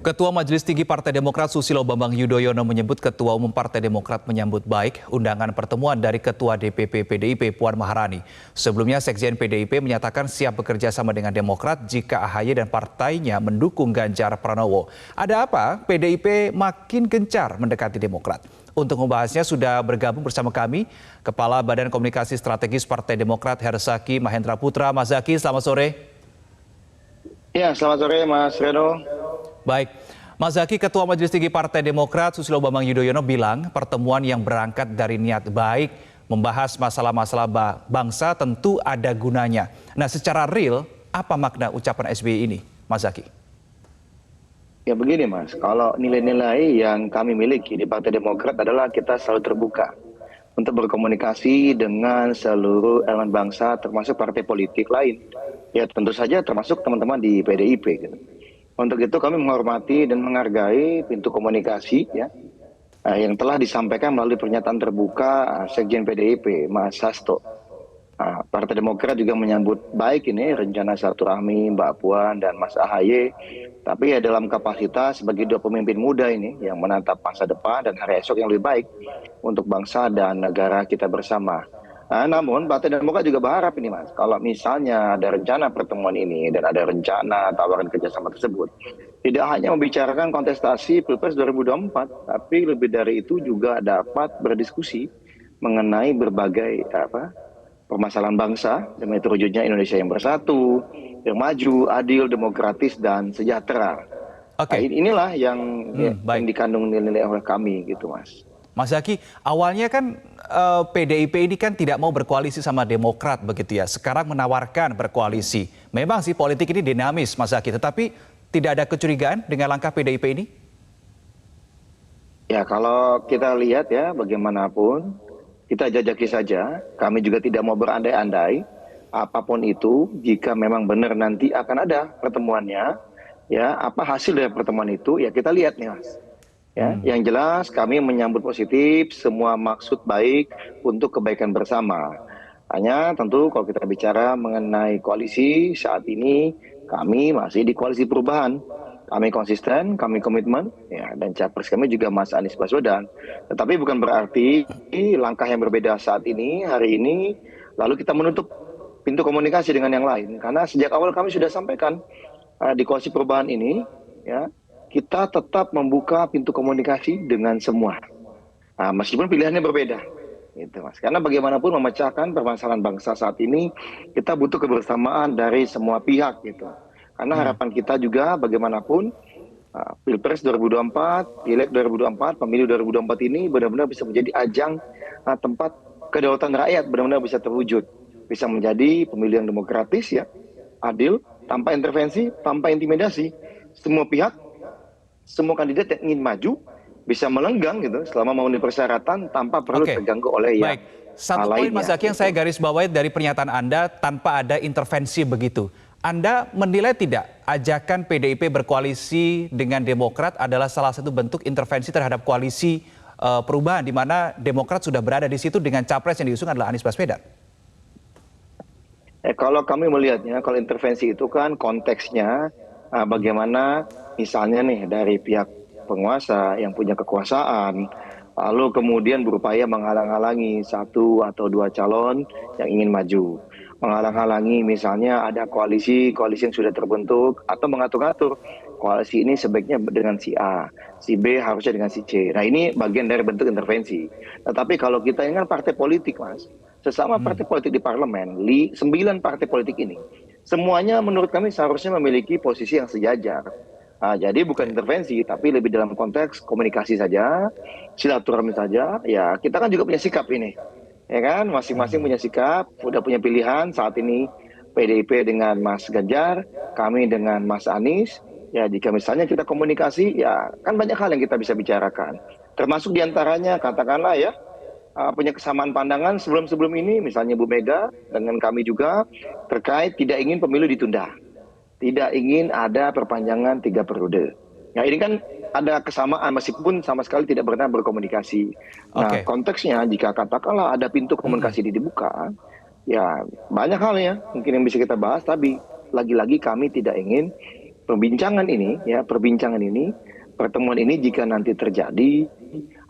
Ketua Majelis Tinggi Partai Demokrat Susilo Bambang Yudhoyono menyebut Ketua Umum Partai Demokrat menyambut baik undangan pertemuan dari Ketua DPP PDIP Puan Maharani. Sebelumnya Sekjen PDIP menyatakan siap bekerja sama dengan Demokrat jika AHY dan partainya mendukung Ganjar Pranowo. Ada apa? PDIP makin gencar mendekati Demokrat. Untuk membahasnya sudah bergabung bersama kami Kepala Badan Komunikasi Strategis Partai Demokrat Herzaki Mahendra Putra. Mas Zaki, selamat sore. Ya, selamat sore Mas Reno. Baik, Mas Zaki, Ketua Majelis Tinggi Partai Demokrat Susilo Bambang Yudhoyono bilang pertemuan yang berangkat dari niat baik membahas masalah-masalah bangsa tentu ada gunanya. Nah, secara real, apa makna ucapan SBY ini, Mas Zaki? Ya begini Mas, kalau nilai-nilai yang kami miliki di Partai Demokrat adalah kita selalu terbuka untuk berkomunikasi dengan seluruh elemen bangsa termasuk partai politik lain. Ya tentu saja termasuk teman-teman di PDIP gitu. Untuk itu kami menghormati dan menghargai pintu komunikasi ya yang telah disampaikan melalui pernyataan terbuka Sekjen PDIP Mas Hasto. Partai Demokrat juga menyambut baik ini rencana silaturahmi Mbak Puan dan Mas AHY, tapi ya dalam kapasitas sebagai dua pemimpin muda ini yang menatap masa depan dan hari esok yang lebih baik untuk bangsa dan negara kita bersama. Namun Partai Demokrat juga berharap ini Mas, kalau misalnya ada rencana pertemuan ini dan ada rencana tawaran kerjasama tersebut, tidak hanya membicarakan kontestasi Pilpres 2024, tapi lebih dari itu juga dapat berdiskusi mengenai berbagai permasalahan bangsa, demi terwujudnya Indonesia yang bersatu, yang maju, adil, demokratis, dan sejahtera. Oke. Inilah yang dikandung nilai-nilai oleh kami gitu Mas. Mas Zaki, awalnya kan PDIP ini kan tidak mau berkoalisi sama Demokrat begitu ya. Sekarang menawarkan berkoalisi. Memang sih politik ini dinamis Mas Zaki, tetapi tidak ada kecurigaan dengan langkah PDIP ini? Ya kalau kita lihat ya bagaimanapun, kita jajaki saja. Kami juga tidak mau berandai-andai. Apapun itu, jika memang benar nanti akan ada pertemuannya, ya apa hasil dari pertemuan itu, ya kita lihat nih Mas. Ya, yang jelas kami menyambut positif semua maksud baik untuk kebaikan bersama. Hanya tentu kalau kita bicara mengenai koalisi saat ini kami masih di koalisi perubahan. Kami konsisten, kami komitmen, ya, dan capres kami juga Mas Anies Baswedan. Tetapi bukan berarti langkah yang berbeda saat ini, hari ini, lalu kita menutup pintu komunikasi dengan yang lain. Karena sejak awal kami sudah sampaikan di koalisi perubahan ini, ya, kita tetap membuka pintu komunikasi dengan semua, meskipun pilihannya berbeda, gitu Mas. Karena bagaimanapun memecahkan permasalahan bangsa saat ini, kita butuh kebersamaan dari semua pihak, gitu. Karena harapan kita juga bagaimanapun Pilpres 2024, Pileg 2024, Pemilu 2024 ini benar-benar bisa menjadi ajang tempat kedaulatan rakyat benar-benar bisa terwujud, bisa menjadi pemilu yang demokratis, ya, adil, tanpa intervensi, tanpa intimidasi. Semua pihak, semua kandidat yang ingin maju bisa melenggang gitu selama memenuhi persyaratan tanpa perlu terganggu oleh yang lainnya. Satu poin Mas Zaki yang saya garis bawahi dari pernyataan Anda tanpa ada intervensi begitu. Anda menilai tidak ajakan PDIP berkoalisi dengan Demokrat adalah salah satu bentuk intervensi terhadap koalisi perubahan di mana Demokrat sudah berada di situ dengan capres yang diusung adalah Anies Baswedan? Kalau kami melihatnya, kalau intervensi itu kan konteksnya bagaimana misalnya nih dari pihak penguasa yang punya kekuasaan, lalu kemudian berupaya menghalang-halangi satu atau dua calon yang ingin maju. Menghalang-halangi misalnya ada koalisi yang sudah terbentuk atau mengatur-atur koalisi ini sebaiknya dengan si A, si B harusnya dengan si C. Nah ini bagian dari bentuk intervensi. Tetapi kalau kita ini kan partai politik Mas, sesama partai politik di parlemen, 9 partai politik ini, semuanya menurut kami seharusnya memiliki posisi yang sejajar. Jadi bukan intervensi, tapi lebih dalam konteks komunikasi saja, silaturahmi saja. Ya kita kan juga punya sikap ini, ya kan? Masing-masing punya sikap, udah punya pilihan saat ini. PDIP dengan Mas Ganjar, kami dengan Mas Anies. Ya jika misalnya kita komunikasi, ya kan banyak hal yang kita bisa bicarakan. Termasuk diantaranya katakanlah ya, punya kesamaan pandangan sebelum ini, misalnya Bu Mega dengan kami juga terkait tidak ingin pemilu ditunda. Tidak ingin ada perpanjangan 3 periode. Nah ini kan ada kesamaan meskipun sama sekali tidak pernah berkomunikasi. Nah konteksnya jika katakanlah ada pintu komunikasi dibuka, ya banyak hal ya mungkin yang bisa kita bahas, tapi lagi-lagi kami tidak ingin perbincangan ini, pertemuan ini jika nanti terjadi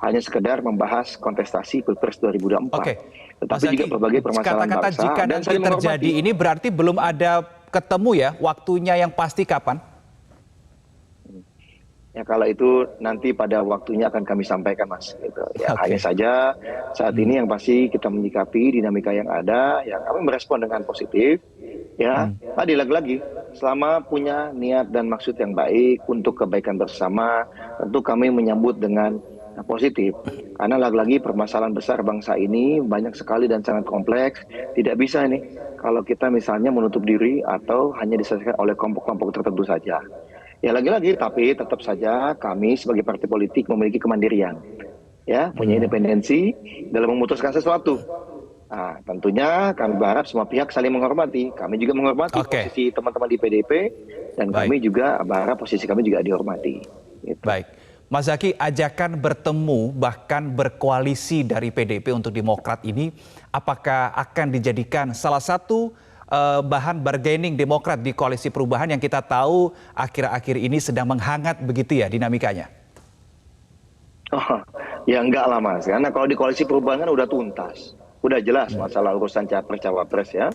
hanya sekedar membahas kontestasi Pilpres 2024. Oke, Tetapi Mas juga Zaky, berbagai permasalahan kata-kata bangsa jika dan nanti saling terjadi menghormati. ini berarti belum ada ketemu ya, waktunya yang pasti kapan? Ya kalau itu nanti pada waktunya akan kami sampaikan, Mas. Gitu. Ya hanya Oke. saja saat ini yang pasti kita menyikapi dinamika yang ada, ya kami merespon dengan positif. Ya, tadi lagi-lagi selama punya niat dan maksud yang baik untuk kebaikan bersama, tentu kami menyambut dengan positif. Karena lagi-lagi permasalahan besar bangsa ini banyak sekali dan sangat kompleks. Tidak bisa nih kalau kita misalnya menutup diri atau hanya diselesaikan oleh kelompok-kelompok tertentu saja. Ya lagi-lagi, tapi tetap saja kami sebagai partai politik memiliki kemandirian, ya, punya independensi dalam memutuskan sesuatu. Nah, tentunya kami berharap semua pihak saling menghormati. Kami juga menghormati Oke, posisi teman-teman di PDIP dan baik. kami juga berharap posisi kami juga dihormati. Gitu. Baik, Mas Zaky, ajakan bertemu bahkan berkoalisi dari PDIP untuk Demokrat ini, apakah akan dijadikan salah satu bahan bargaining Demokrat di koalisi perubahan yang kita tahu akhir-akhir ini sedang menghangat begitu ya dinamikanya? Oh, ya enggak lah Mas, karena kalau di koalisi perubahan kan udah tuntas. Udah jelas masalah urusan capres-cawapres ya.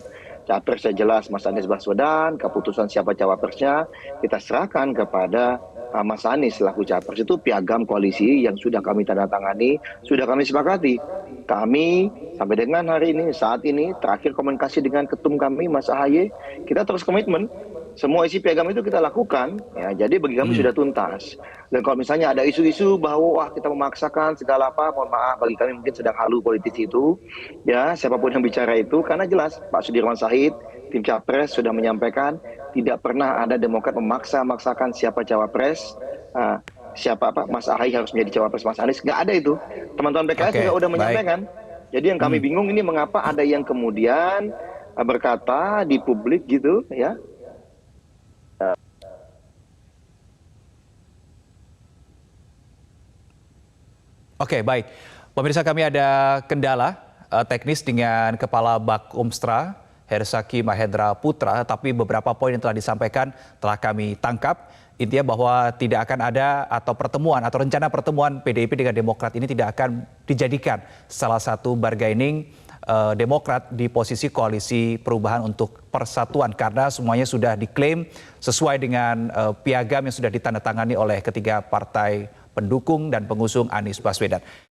Capresnya jelas Mas Anies Baswedan, keputusan siapa cawapresnya kita serahkan kepada Mas Anies selaku capres. Itu piagam koalisi yang sudah kami tanda tangani, sudah kami sepakati. Kami sampai dengan hari ini, saat ini terakhir komunikasi dengan ketum kami Mas AHY, kita terus komitmen. Semua isi piagam itu kita lakukan, ya. Jadi bagi kami sudah tuntas. Dan kalau misalnya ada isu-isu bahwa wah kita memaksakan segala apa, mohon maaf bagi kami mungkin sedang halu politisi itu, ya siapapun yang bicara itu, karena jelas Pak Sudirman Said, tim capres sudah menyampaikan tidak pernah ada Demokrat memaksa-maksakan siapa cawapres, siapa apa Mas AHY harus menjadi cawapres Mas Anies, nggak ada itu. Teman-teman PKS Oke, juga udah baik. menyampaikan. Jadi yang kami bingung ini mengapa ada yang kemudian berkata di publik gitu, ya. Oke, baik. Pemirsa, kami ada kendala teknis dengan Kepala Bakomstra Hersaki Mahendra Putra, tapi beberapa poin yang telah disampaikan telah kami tangkap. Intinya bahwa tidak akan ada atau pertemuan atau rencana pertemuan PDIP dengan Demokrat ini tidak akan dijadikan salah satu bargaining Demokrat di posisi koalisi perubahan untuk persatuan karena semuanya sudah diklaim sesuai dengan piagam yang sudah ditandatangani oleh ketiga partai pendukung dan pengusung Anies Baswedan.